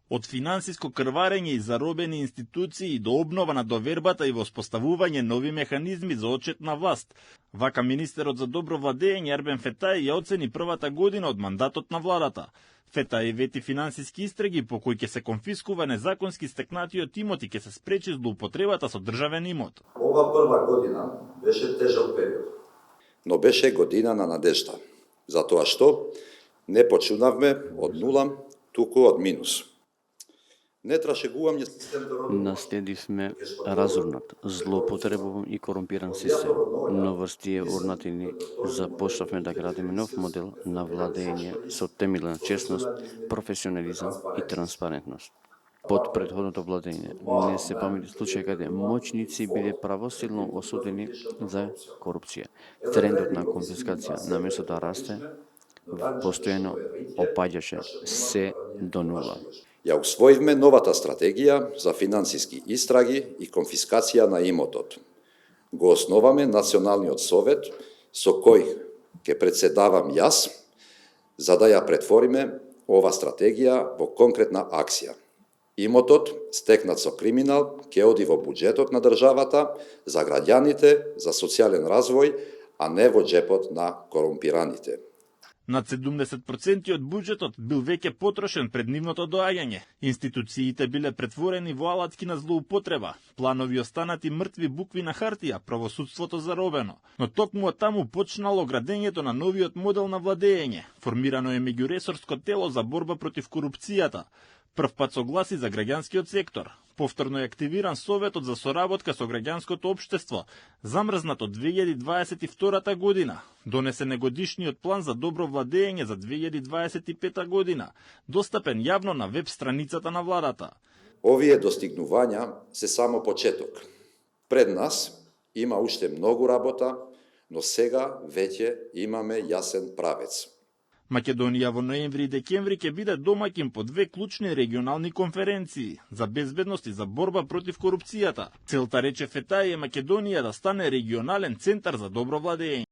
Од финансиско крварење и заробени институции до обнова на довербата и воспоставување нови механизми за отчет на власт. Вака министерот за добро владење Ербен Фетај ја оцени првата година од мандатот на владата. Фетај вети финансиски истраги по кои ќе се конфискува незаконски стекнатиот имот и ќе се спречи злоупотребата со државен имот. Ова прва година беше тежок период, но беше година на надежда, затоа што не почунавме од нула, туку од минус. Наследивме разорнат, злоупотребуван и корумпиран систем, но врз тие урнатини започнавме да градиме нов модел на владење со темели на честност, професионализам и транспарентност. Под претходното владење не се памти случај каде моćници биле правосилно осудени за корупција. Трендот на конфискација наместо да расте, постојано опаѓаше се до нула. Ја усвоивме новата стратегија за финансиски истраги и конфискација на имотот. Го основаме Националниот совет со кој ќе председавам јас, за да ја претвориме ова стратегија во конкретна акција. Имотот, стекнат со криминал, ќе оди во буџетот на државата, за граѓаните, за социјален развој, а не во џепот на корумпираните. Над 70% од буџетот бил веќе потрошен пред нивното доаѓање. Институциите биле претворени во алатки на злоупотреба, планови останати мртви букви на хартија, правосудството заробено. Но токму од таму почнало градењето на новиот модел на владење. Формирано е меѓуресорско тело за борба против корупцијата. Прв пат согласи за граѓанскиот сектор. Повторно е активиран Советот за соработка со граѓанското општество, замрзнат од 2022 година. Донесен е годишниот план за добро владење за 2025 година, достапен јавно на веб страницата на владата. Овие достигнувања се само почеток. Пред нас има уште многу работа, но сега веќе имаме јасен правец. Македонија во ноември и декември ќе биде домаќин по две клучни регионални конференции за безбедност и за борба против корупцијата. Целта, рече Фетај, е Македонија да стане регионален центар за добро владење.